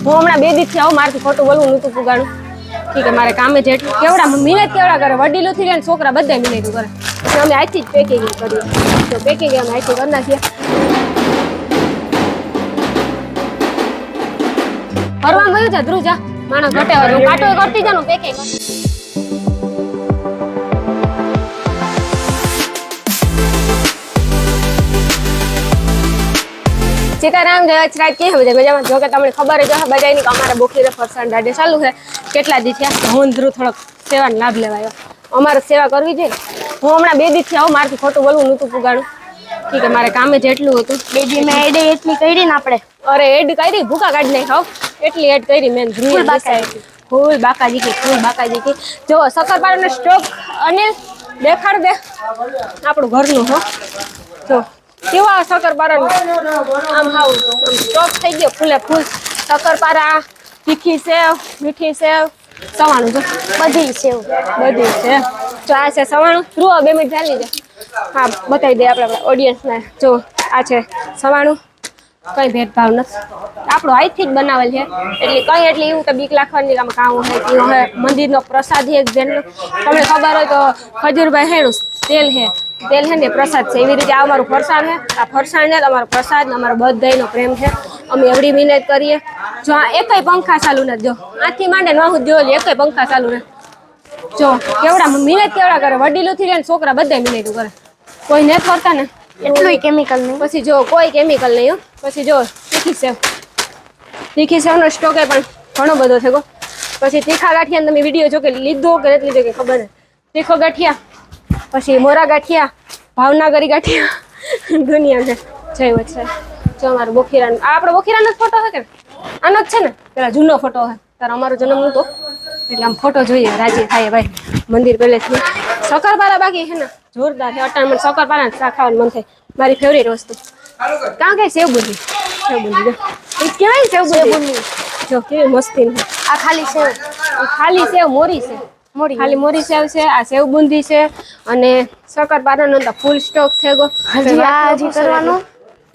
હું હમણાં 2 દિવસથી આવું મારથી ખોટું બોલવું નતું પુગાડું ઠીક છે મારે કામે જેટલું કેવડા મહેનત કેવડા કરે વડીલો થી લઈને છોકરા બધા મહેનત કરે પછી અમે આજથી જ પેકિંગ કરીએ તો પેકિંગ અમે આજથી કરી નાખીએ ફરવા ગયું છે ધ્રુવ જા માણસ ઘટે કાટો કરતી જાનું પેકિંગ સીતારામ જય અચરાજ કે હવે મજામાં જો કે તમને ખબર જ હશે બજાયની કે અમારે બોખીરે ફરસાણ દાડે ચાલુ છે કેટલા દી થયા હું ધ્રુવ થોડોક સેવાનો લાભ લેવાયો અમારે સેવા કરવી જોઈએ હું હમણાં 2 દિવસથી આવું મારથી ખોટું બોલવું નતું પુગાડું ઠીક છે મારે કામે જેટલું હતું બેબી મેં એડ એટલી કરી ને આપણે અરે એડ કરી ભૂકા કાઢી નહીં ખાવ એટલી એડ કરી મેં ફૂલ બાકાજી ફૂલ બાકાજી કી જો શક્કરપારાનો સ્ટોક અનિલ દેખાડ દે આપણું ઘરનું હો જો કેવા શક્કરપારા આમ હાવ સ્ટોક થઈ ગયો ફૂલે ફૂલ શક્કરપારા તીખી સેવ મીઠી સેવ સવાણું જો બધી સેવ બધી છે જો આ છે સવાણું રૂ 2 મિનિટ ચાલી જાય હા બતાવી દે આપણે ઓડિયન્સને જો આ છે સવાણું કઈ ભેદભાવ નથી આપણો હાથથી જ બનાવેલ છે એટલે કઈ એટલી એવું કે બીક લાખવાની આમ કામ હોય મંદિરનો પ્રસાદ એક જેનો તમને ખબર હોય તો ખજૂરભાઈ હેણું તેલ છે ને પ્રસાદ છે એવી રીતે આ અમારું ફરસાણ છે આ ફરસાણ છે અમારો પ્રસાદ ને અમારો બધાયનો પ્રેમ છે અમે એવડી મહેનત કરીએ જો આ એકેય પંખા ચાલુ નથી જો આથી માંડે ન જો એકેય પંખા ચાલુ નથી જો કેવડા મહેનત કેવડા કરે વડીલો થી લઈને છોકરા બધા મહેનત કરે કોઈ નથી કરતા ને એટલું કેમિકલ નહીં પછી જો કોઈ કેમિકલ નહીં પછી જો તીખી સેવનો સ્ટોક પણ ઘણો બધો થયો પછી તીખા ગાંઠિયા તમે વિડીયો જો કે લીધો કે નથી લીધો કે ખબર નથી તીખો ગાંઠિયા પછી મોરા ગાંઠિયા ભાવનગરી ગાંઠિયા દુનિયા છે જય વચ્ચે જો અમારો બોખીરાનો આપણો બોખીરાનો ફોટો છે કે આનો જ છે ને પેલા જૂનો ફોટો છે તારો અમારો જન્મ નતો એટલે આમ ફોટો જોઈએ રાજી થાય ભાઈ મંદિર પહેલેથી શક્કરપારા બાકી છે ને જોરદાર છે અટાણ મને શક્કરપારા શાક ખાવાનું મન થાય મારી ફેવરેટ વસ્તુ કાં કે સેવ બુંદી જો એ કેવાય સેવ બુંદી જો કેવી મસ્તી આ ખાલી સેવ મોરી છે ખાલી મોરી સેવ છે આ સેવ બુંદી છે અને શક્કરપારાનો તો ફૂલ સ્ટોક થઈ ગયો હજી કરવાનું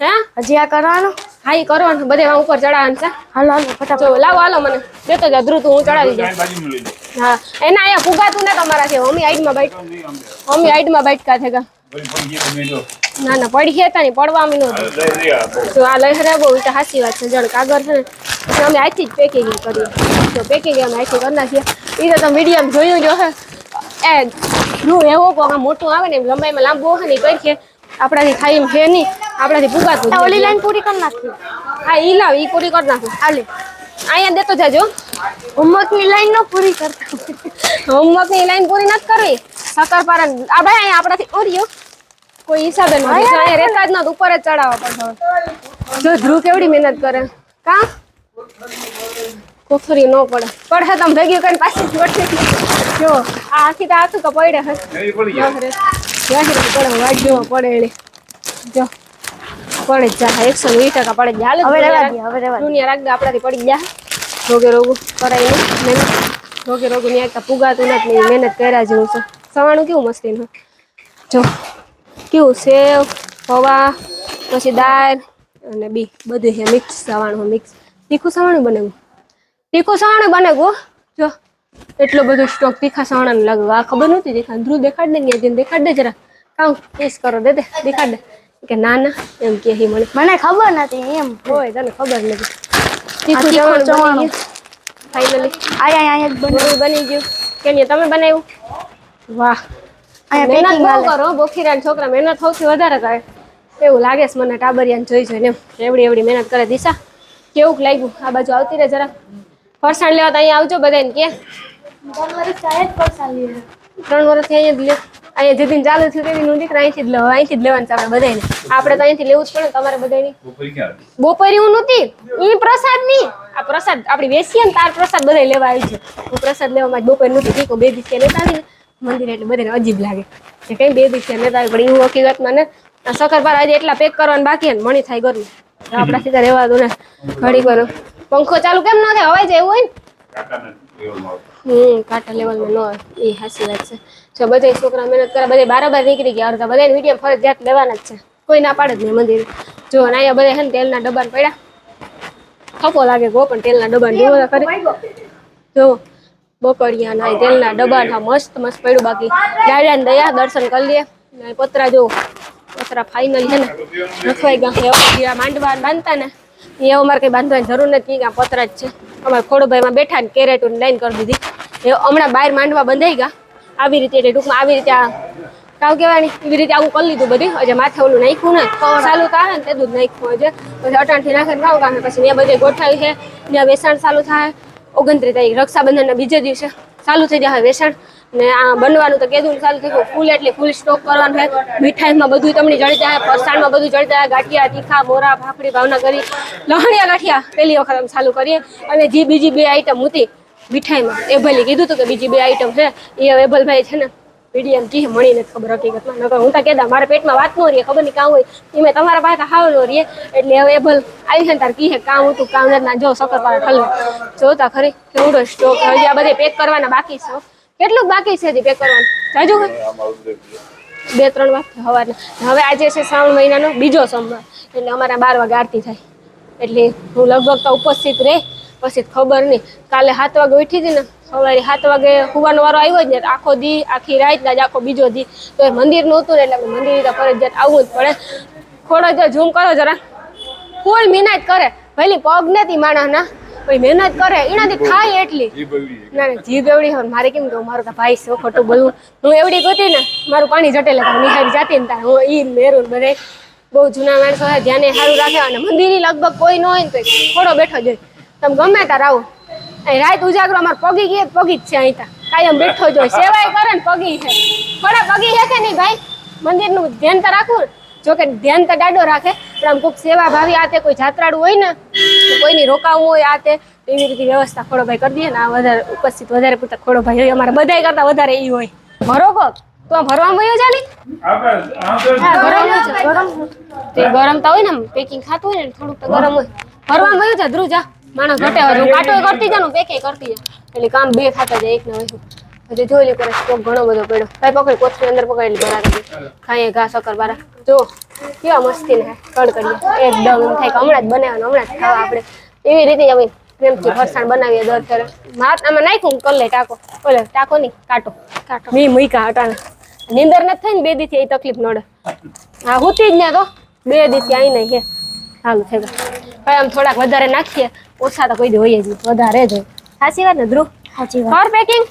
હે હજી આ કરવાનું હા ઈ કરવાનું બધે ઉપર ચડાવવાનું છે હાલો ફટાફટ જો લાવો હાલો મને દેતો જા ધ્રુવ હું ચડાવી દઉં હા એના અહીંયા પુગાતું ને તમારા છે અમી આઈડમાં બાઈટકા થેગા ના ના પડી ગયા તા નહીં પડવા મી નહોતું જો આ લઈ રહ્યા બહુ તો સાચી વાત છે જણ કાગળ છે ને એટલે અમે આજથી જ પેકિંગ કરીએ તો પેકિંગ અમે આજથી કરી નાખીએ એ તો તમે વિડીયો જોયું જો હે એ રૂ એવો કોક મોટું આવે ને લંબાઈમાં લાંબુ હોય ને એ કરીએ આપણાથી થાય એમ છે નહીં આપણાથી પુગાતું ઓલી લાઈન પૂરી કરી નાખી હા ઈ લાવ ઈ પૂરી કરી નાખું હાલે અહીંયા દેતો જાજો હોમવર્કની લાઈન નો પૂરી કરતા હોમવર્કની લાઈન પૂરી નથી કરવી શક્કરપારા આ ભાઈ અહીંયા આપણાથી ઓરિયો કોઈ હિસાબે ન અહીંયા રેતા જ ન ઉપર જ ચડાવવા પડે જો ધ્રુવ કેવડી મહેનત કરે કા કોથરી ન પડે પડે તમે ભેગી કરીને પાછી વટે જો આ આખી તો આખું તો પડે પડે વાટ જોવા પડે એને જો પડે જ જા 120% પડે જ હાલ દુનિયા રાખ દે આપણાથી પડી ગયા રોગે રોગું કરાય મહેનત રોગે રોગું ની આગતા પુગાતું નથી મહેનત કર્યા જેવું છે સવાણું કેવું મસ્તીનું જો કેવું સેવ પૌવા પછી દાળ અને બી બધું છે મિક્સ સવાણું મિક્સ તીખું સવાણું બનાવ્યું જો એટલો બધો સ્ટોક તીખા સવાણાનું લાગ્યું આ ખબર નહોતી દેખાડ ધ્રુવ દેખાડ દે ને દેખાડ દે જરા કાઉ ટેસ્ટ કરો દે દેખાડ દે કે ના ના એમ કે મને ખબર નથી એમ હોય તને ખબર નથી તીખું સવાણું ફાઇનલી આયા બની ગયું કે નહીં તમે બનાવ્યું વાહ મહેનત બહુ કરો બોખીરા છોકરા મહેનત સૌથી વધારે કરે એવું લાગે છે મને ટાબરિયાને જોઈને એવડી મહેનત કરે દિશા કેવું લાગ્યું આ બાજુ આવતી રહે જરા ફરસાણ લેવા તો અહીંયા આવજો બધાને કે 3 વર્ષ સાહેબ ફરસાણ લે 3 વર્ષથી અહીંયા અહીંયા જેથી ચાલુ થયું તેની નું દીકરા અહીંથી જ લેવાનું છે આપણે બધાને આપણે તો અહીંથી લેવું જ પડે તમારે બધાની બપોરી હું નહોતી ઈ પ્રસાદ ની આ પ્રસાદ આપણી વેસીએ ને તાર પ્રસાદ બધા લેવા આવી છે હું પ્રસાદ લેવા માટે બપોર નહોતી ઠીક 2 દિવસ લેતા આવી ને મંદિર એટલે બધાને અજીબ લાગે કે કઈ 2 દિવસ લેતા આવી પણ એવું હકીકતમાં ને શક્કરપારા આજે એટલા પેક કરવાનું બાકી ને મણી થાય ગરમી આપણા સીધા રહેવા દો ને ઘડી કરો પંખો ચાલુ કેમ ન થાય હવાઈ જાય હોય ને કાંટા લેવલમાં ન હોય એ હાસી વાત છે જો બધા છોકરા મહેનત કરે બધા બારોબાર નીકળી ગયા અડધા બધાને વિડીયો ફરજિયાત લેવાના જ છે કોઈ ના પાડે જ નહીં મંદિર જો અહીંયા બધા છે ને તેલના ડબ્બા પડ્યા થપ્પો લાગે ગો પણ તેલના ડબ્બા જોવો તો ખરી જો બકડિયા ના તેલના ડબ્બા ના મસ્ત મસ્ત પડ્યું બાકી દાદાને દયા દર્શન કરી લે ને પતરા જો પતરા ફાઇનલ છે ને રખવાઈ ગયા માંડવા બાંધતા ને એ અમારે કઈ બાંધવાની જરૂર નથી કે પતરા જ છે અમારે ખોડોભાઈમાં બેઠા ને કેરેટું લાઈન કરી દીધી એ હમણાં બહાર માંડવા બંધાઈ ગયા આવી રીતે એટલે ટૂંકમાં આવી રીતે આ કાવ કહેવાની એવી રીતે આવું કરી લીધું બધી હજે માથે ઓલું નાખ્યું ને ચાલુ થાય ને તેનું જ નાખ્યું હજે પછી અટાણથી નાખે કામ કામ પછી ત્યાં બધે ગોઠવાયું છે ત્યાં વેચાણ ચાલુ થાય 29 તારીખ રક્ષાબંધનના બીજે દિવસે ચાલુ થઈ જાય વેચાણ ને આ બનવાનું તો કેદું ચાલુ થઈ ગયું ફૂલ એટલે ફૂલ સ્ટોક કરવાનું છે મીઠાઈમાં બધું તમને જડી જાય ફરસાણમાં બધું જડી જાય ગાંઠિયા તીખા મોરા ભાખરી ભાવનગરી લહણિયા ગાંઠિયા પહેલી વખત અમે ચાલુ કરીએ અને જે બીજી 2 આઈટમ હતી મીઠાઈમાં એભલે કીધું હતું કે બીજી 2 આઈટમ છે એ એભલભાઈ છે ને પીડીએમ કી મળી નથી ખબર હકીકતમાં નકર હું તો કહેતા મારા પેટમાં વાત ન રહી ખબર નહીં કામ હોય એમે તમારા પાસે હાવ ન રહીએ એટલે હવે એભલ આવી છે ને તાર કી કામ હતું કામ ના જો સકરપારા ઠલવા જોતા ખરી કેવડો સ્ટોક હજી આ બધે પેક કરવાના બાકી છે કેટલું બાકી છે હજી પેક કરવાનું જાજુ 2-3 વાર હવારના હવે આજે છે શ્રાવણ મહિનાનો બીજો સોમવાર એટલે અમારા 12 વાગે આરતી થાય એટલે હું લગભગ તો ઉપસ્થિત રહે પછી ખબર નહીં કાલે 7 વાગે ઉઠી હતી ને સવારે 7 વાગે સુવાનો વારો આવ્યો જ ને આખો દી આખી રાત જ આખો બીજો દી તો એ મંદિર નહોતું એટલે મંદિર તો ફરજિયાત આવવું જ પડે થોડો જો ઝૂમ કરો જરા ફૂલ મહેનત કરે ભલી પગ નથી માણસના પછી મહેનત કરે એનાથી થાય એટલી ના ના જીભ એવડી હોય મારે કેમ કહું મારું તો ભાઈ છે ખોટું બોલવું હું એવડી ગોતી ને મારું પાણી જટેલે નિહાળી જાતી ને હું ઈ મેરું બધે બહુ જૂના માણસો હોય ધ્યાને સારું રાખે અને મંદિર લગભગ કોઈ ન હોય ને તો થોડો બેઠો જોઈ તમે ગમે તાર આવો અહીં રાત ઉજાગરો અમારે પગી ગઈ પગી જ છે અહીં કાયમ બેઠો જોઈ સેવાય કરે ને પગી છે થોડા પગી છે કે નહીં ભાઈ મંદિરનું ધ્યાન તો રાખવું જો કે ધ્યાન તો દાડો રાખે પણ આમ કોઈક સેવા ભાવી આ તે કોઈ જાત્રાળુ હોય ને કોઈની રોકાવું હોય આ તે એવી રીતે વ્યવસ્થા ખોડોભાઈ કરી દઈએ ને આ વધારે ઉપસ્થિત વધારે પૂરતા ખોડોભાઈ હોય અમારે બધાય કરતા વધારે એ હોય ભરો કોક તો ભરવામાં વયો ચાલી ગરમ તો હોય ને પેકિંગ ખાતું હોય ને થોડુંક તો ગરમ હોય ભરવામાં વયો જા ધ્રુવ જા માણસ ઘટે હોય કાંટો કરતી જા પેકે કરતી જા એટલે કામ 2 ખાતા જાય એક ના હોય હજી જોઈ લે કરે સ્ટોક ઘણો બધો પડ્યો કઈ પકડી કોથળી અંદર પકડેલી ભરા કરી ખાઈએ ઘા સકર બારા જો કેવા મસ્તી ને કડકડીએ એકદમ એમ થાય કે હમણાં જ બનાવવાનું હમણાં જ ખાવા આપણે એવી રીતે અમે પ્રેમથી ફરસાણ બનાવીએ દર ત્યારે આમાં નાખ્યું કર લે ટાકો ઓલે ટાકો નહીં કાંટો મી મૂકા હટાને નીંદર નથી થઈ ને 2 દીથી એ તકલીફ નડે હા હુતી જ ને તો 2 દીથી આઈ નહીં હે સારું થઈ ગયું આમ થોડાક વધારે નાખીએ ઓછા તો કોઈ દી હોય જ નહીં વધારે જ હોય સાચી વાત ને ધ્રુવ સાચી વાત પેકિંગ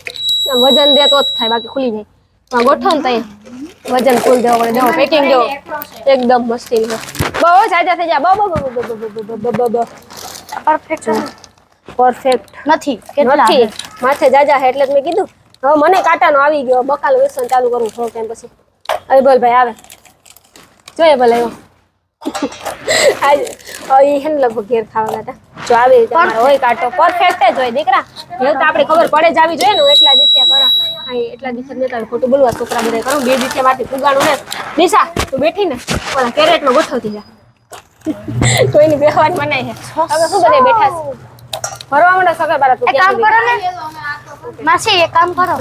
વજન દે તો જ થાય બાકી ખુલી જાય ગોઠવો ને તઈ વજન ફૂલ દેવો પડે દેવો પેકિંગ દેવો એકદમ મસ્તી બહુ જાજા થઈ જાય પરફેક્ટ નથી નથી માથે જાજા છે એટલે જ મેં કીધું હવે મને કાંટાનો આવી ગયો બકાલ વેસન ચાલુ કરવું થોડો ટાઈમ પછી હવે બોલ ભાઈ આવે જોઈએ ભલે એવો આજે હે ને લગભગ ઘેર ખાવાના હતા જો આવી રીતે હોય કાંટો પરફેક્ટ જ હોય દીકરા એવું તો આપણે ખબર પડે જ આવી જોઈએ ને એટલા દિવસે કરા હા એટલા દિવસે ને તારે ખોટું બોલવા છોકરા બધા કરો 2 દિવસે માંથી પુગાણું ને દિશા તું બેઠી ને ઓલા કેરેટમાં ગોઠવતી જા તો એની બેહવાની મનાઈ છે હવે શું બધે બેઠા છે ભરવા માંડો સગર બારા તું કામ કરો ને માસી એક કામ કરો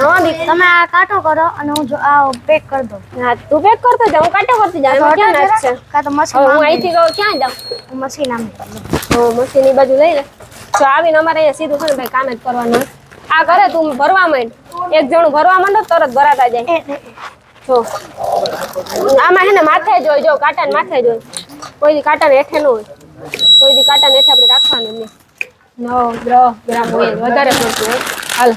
તમે આ કાંટો કરો અને હું જો આ પેક કરી દઉં હા તું પેક કરતો જા હું કાંટો કરતી જા એમાં ક્યાં નાખ છે કા તો મશીન હું અહીંથી ગયો ક્યાં જાઉં મશીન આમ મશીન ની બાજુ લઈ લે તો આવીને અમારે અહીંયા સીધું છે ને ભાઈ કામ જ કરવાનું આ કરે તું ભરવા માંડ એક જણું ભરવા માંડો તરત ભરાતા જાય જો આમાં હે ને માથે જોઈ જો કાંટા ને માથે જોઈ કોઈ દી કાંટા ને હેઠે ન હોય કોઈ દી કાંટા ને હેઠે આપણે રાખવાનું નહીં 9-10 ગ્રામ હોય વધારે પડતું હોય હાલ